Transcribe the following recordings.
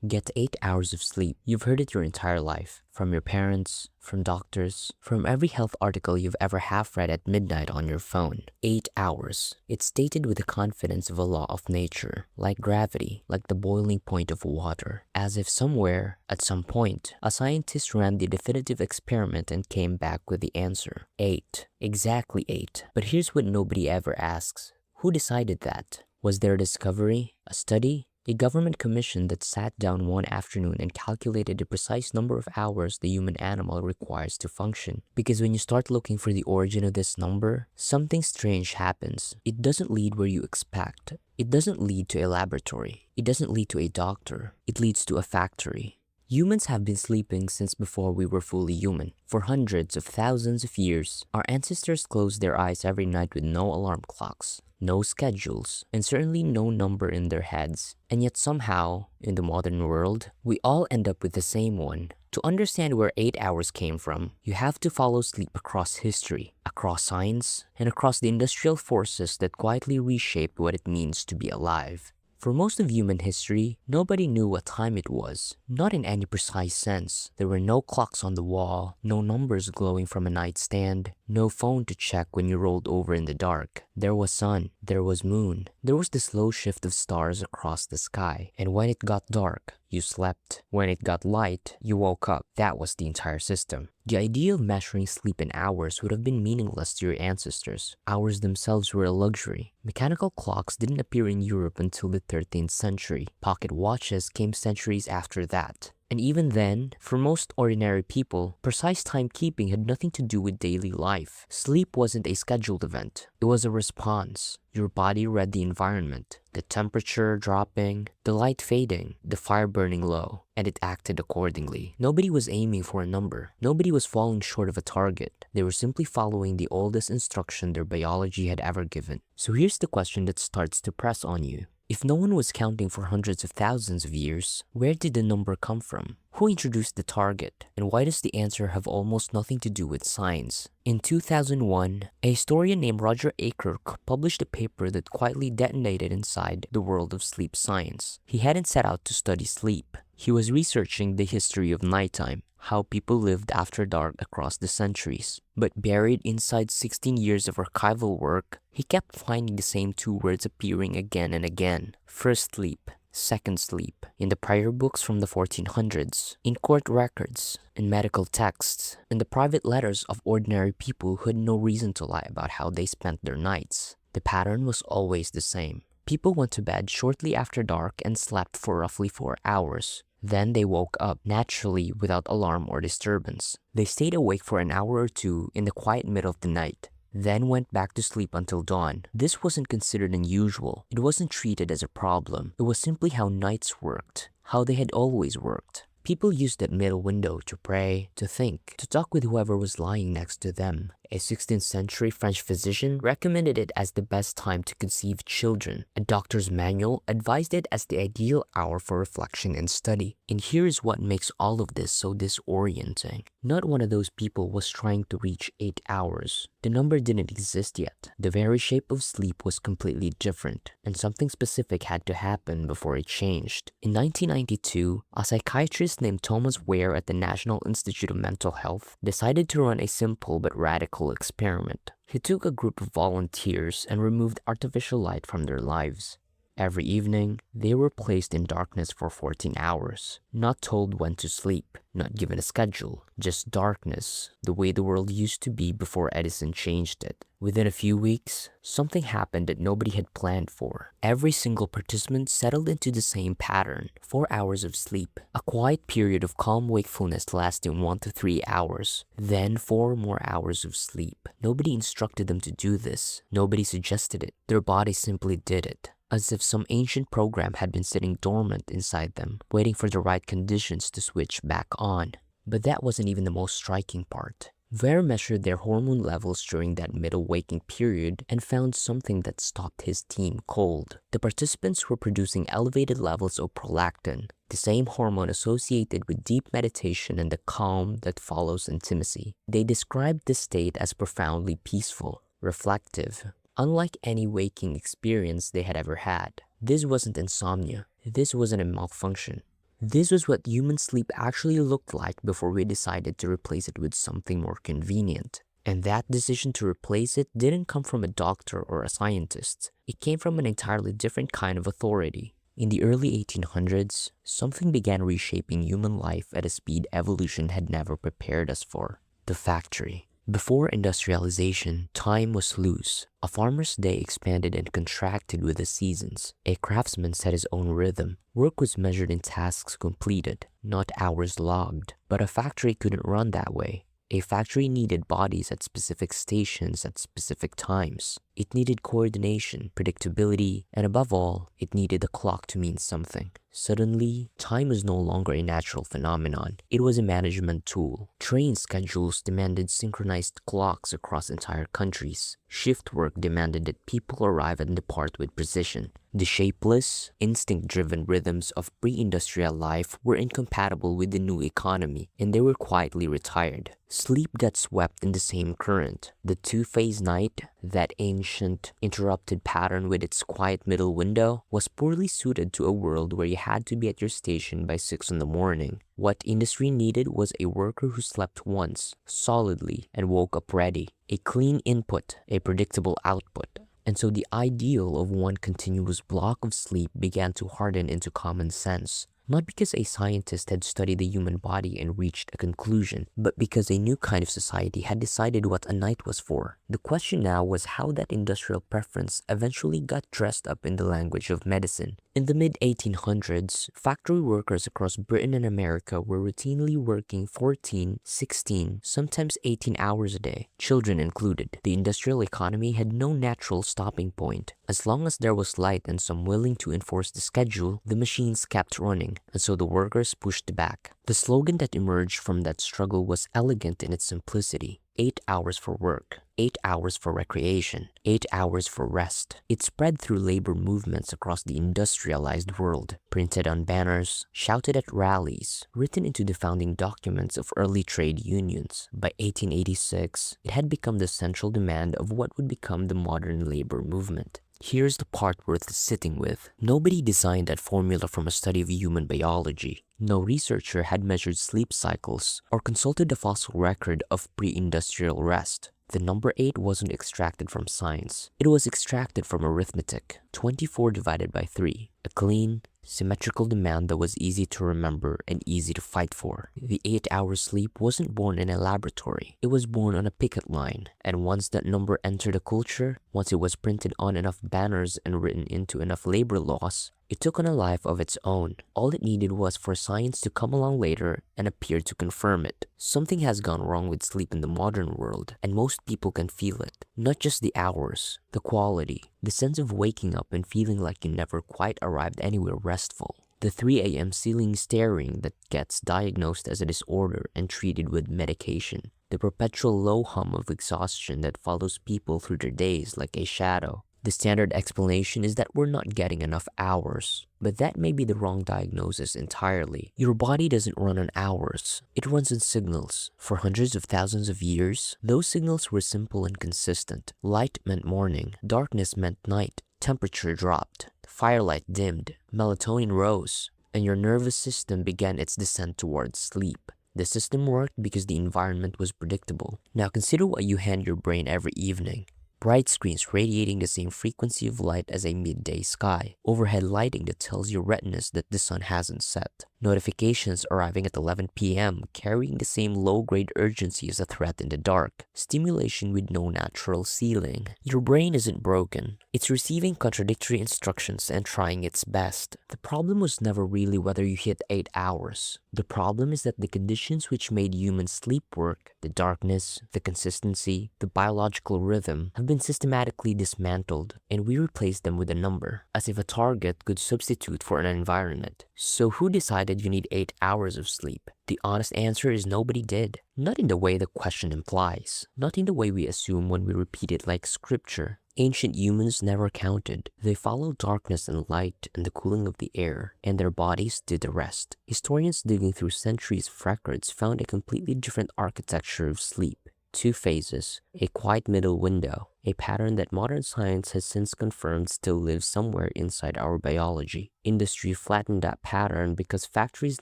Get 8 hours of sleep. You've heard it your entire life. From your parents, from doctors, from every health article you've ever half read at midnight on your phone. 8 hours. It's stated with the confidence of a law of nature, like gravity, like the boiling point of water. As if somewhere, at some point, a scientist ran the definitive experiment and came back with the answer. 8. Exactly 8. But here's what nobody ever asks. Who decided that? Was there a discovery? A study? A government commission that sat down one afternoon and calculated the precise number of hours the human animal requires to function. Because when you start looking for the origin of this number, something strange happens. It doesn't lead where you expect. It doesn't lead to a laboratory. It doesn't lead to a doctor. It leads to a factory. Humans have been sleeping since before we were fully human. For hundreds of thousands of years, our ancestors closed their eyes every night with no alarm clocks, no schedules, and certainly no number in their heads. And yet somehow, in the modern world, we all end up with the same one. To understand where 8 hours came from, you have to follow sleep across history, across science, and across the industrial forces that quietly reshaped what it means to be alive. For most of human history, nobody knew what time it was, not in any precise sense. There were no clocks on the wall, no numbers glowing from a nightstand, no phone to check when you rolled over in the dark. There was sun, there was moon, there was the slow shift of stars across the sky. And when it got dark, you slept. When it got light, you woke up. That was the entire system. The idea of measuring sleep in hours would have been meaningless to your ancestors. Hours themselves were a luxury. Mechanical clocks didn't appear in Europe until the 13th century. Pocket watches came centuries after that. And even then, for most ordinary people, precise timekeeping had nothing to do with daily life. Sleep wasn't a scheduled event. It was a response. Your body read the environment, the temperature dropping, the light fading, the fire burning low, and it acted accordingly. Nobody was aiming for a number. Nobody was falling short of a target. They were simply following the oldest instruction their biology had ever given. So here's the question that starts to press on you. If no one was counting for hundreds of thousands of years, where did the number come from? Who introduced the target? And why does the answer have almost nothing to do with science? In 2001, a historian named Roger Akerk published a paper that quietly detonated inside the world of sleep science. He hadn't set out to study sleep. He was researching the history of nighttime, how people lived after dark across the centuries. But buried inside 16 years of archival work, he kept finding the same two words appearing again and again. First sleep, second sleep, in the prayer books from the 1400s, in court records, in medical texts, in the private letters of ordinary people who had no reason to lie about how they spent their nights. The pattern was always the same. People went to bed shortly after dark and slept for roughly 4 hours. Then they woke up naturally without alarm or disturbance. They stayed awake for an hour or two in the quiet middle of the night, then went back to sleep until dawn. This wasn't considered unusual. It wasn't treated as a problem. It was simply how nights worked, how they had always worked. People used that middle window to pray, to think, to talk with whoever was lying next to them. A 16th century French physician recommended it as the best time to conceive children. A doctor's manual advised it as the ideal hour for reflection and study. And here's what makes all of this so disorienting. Not one of those people was trying to reach 8 hours. The number didn't exist yet. The very shape of sleep was completely different, and something specific had to happen before it changed. In 1992, a psychiatrist named Thomas Ware at the National Institute of Mental Health decided to run a simple but radical experiment. He took a group of volunteers and removed artificial light from their lives. Every evening, they were placed in darkness for 14 hours, not told when to sleep, not given a schedule, just darkness, the way the world used to be before Edison changed it. Within a few weeks, something happened that nobody had planned for. Every single participant settled into the same pattern, 4 hours of sleep, a quiet period of calm wakefulness lasting 1 to 3 hours, then 4 more hours of sleep. Nobody instructed them to do this. Nobody suggested it. Their bodies simply did it, as if some ancient program had been sitting dormant inside them, waiting for the right conditions to switch back on. But that wasn't even the most striking part. Ware measured their hormone levels during that middle waking period and found something that stopped his team cold. The participants were producing elevated levels of prolactin, the same hormone associated with deep meditation and the calm that follows intimacy. They described this state as profoundly peaceful, reflective, unlike any waking experience they had ever had. This wasn't insomnia. This wasn't a malfunction. This was what human sleep actually looked like before we decided to replace it with something more convenient. And that decision to replace it didn't come from a doctor or a scientist. It came from an entirely different kind of authority. In the early 1800s, something began reshaping human life at a speed evolution had never prepared us for: the factory. Before industrialization, time was loose. A farmer's day expanded and contracted with the seasons. A craftsman set his own rhythm. Work was measured in tasks completed, not hours logged. But a factory couldn't run that way. A factory needed bodies at specific stations at specific times. It needed coordination, predictability, and above all, it needed a clock to mean something. Suddenly, time was no longer a natural phenomenon. It was a management tool. Train schedules demanded synchronized clocks across entire countries. Shift work demanded that people arrive and depart with precision. The shapeless, instinct-driven rhythms of pre-industrial life were incompatible with the new economy, and they were quietly retired. Sleep got swept in the same current. The two-phase night, that ancient, interrupted pattern with its quiet middle window, was poorly suited to a world where you had to be at your station by 6 in the morning. What industry needed was a worker who slept once, solidly, and woke up ready. A clean input, a predictable output. And so the ideal of one continuous block of sleep began to harden into common sense. Not because a scientist had studied the human body and reached a conclusion, but because a new kind of society had decided what a night was for. The question now was how that industrial preference eventually got dressed up in the language of medicine. In the mid-1800s, factory workers across Britain and America were routinely working 14, 16, sometimes 18 hours a day, children included. The industrial economy had no natural stopping point. As long as there was light and some willing to enforce the schedule, the machines kept running, and so the workers pushed back. The slogan that emerged from that struggle was elegant in its simplicity: 8 hours for work, 8 hours for recreation, 8 hours for rest. It spread through labor movements across the industrialized world, printed on banners, shouted at rallies, written into the founding documents of early trade unions. By 1886, it had become the central demand of what would become the modern labor movement. Here's the part worth sitting with. Nobody designed that formula from a study of human biology. No researcher had measured sleep cycles or consulted the fossil record of pre-industrial rest. The number 8 wasn't extracted from science. It was extracted from arithmetic. 24 divided by 3. A clean, symmetrical demand that was easy to remember and easy to fight for. The 8-hour sleep wasn't born in a laboratory. It was born on a picket line. And once that number entered a culture, once it was printed on enough banners and written into enough labor laws, it took on a life of its own. All it needed was for science to come along later and appear to confirm it. Something has gone wrong with sleep in the modern world, and most people can feel it. Not just the hours, the quality, the sense of waking up and feeling like you never quite arrived anywhere restful. The 3 a.m. ceiling staring that gets diagnosed as a disorder and treated with medication. The perpetual low hum of exhaustion that follows people through their days like a shadow. The standard explanation is that we're not getting enough hours. But that may be the wrong diagnosis entirely. Your body doesn't run on hours. It runs on signals. For hundreds of thousands of years, those signals were simple and consistent. Light meant morning. Darkness meant night. Temperature dropped. Firelight dimmed. Melatonin rose. And your nervous system began its descent towards sleep. The system worked because the environment was predictable. Now consider what you hand your brain every evening. Bright screens radiating the same frequency of light as a midday sky. Overhead lighting that tells your retinas that the sun hasn't set. Notifications arriving at 11 p.m. carrying the same low-grade urgency as a threat in the dark. Stimulation with no natural ceiling. Your brain isn't broken. It's receiving contradictory instructions and trying its best. The problem was never really whether you hit 8 hours. The problem is that the conditions which made human sleep work, the darkness, the consistency, the biological rhythm, have been systematically dismantled, and we replace them with a number, as if a target could substitute for an environment. So who decided you need 8 hours of sleep? The honest answer is nobody did. Not in the way the question implies. Not in the way we assume when we repeat it like scripture. Ancient humans never counted. They followed darkness and light and the cooling of the air, and their bodies did the rest. Historians digging through centuries of records found a completely different architecture of sleep. 2 phases, a quiet middle window, a pattern that modern science has since confirmed still lives somewhere inside our biology. Industry flattened that pattern because factories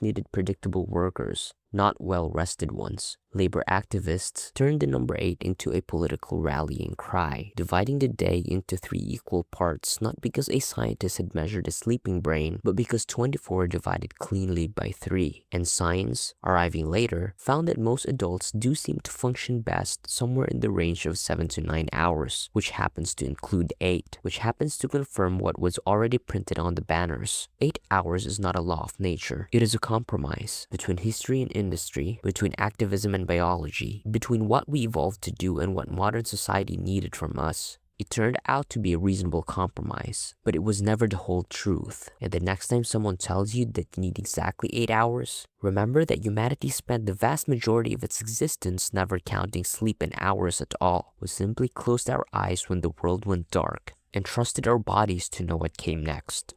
needed predictable workers, not well-rested ones. Labor activists turned the number 8 into a political rallying cry, dividing the day into 3 equal parts, not because a scientist had measured a sleeping brain, but because 24 divided cleanly by 3. And science, arriving later, found that most adults do seem to function best somewhere in the range of 7 to 9 hours, which happens to include 8, which happens to confirm what was already printed on the banners. 8 hours is not a law of nature. It is a compromise between history and industry, between activism and biology, between what we evolved to do and what modern society needed from us. It turned out to be a reasonable compromise, but it was never the whole truth. And the next time someone tells you that you need exactly 8 hours, remember that humanity spent the vast majority of its existence never counting sleep in hours at all. We simply closed our eyes when the world went dark and trusted our bodies to know what came next.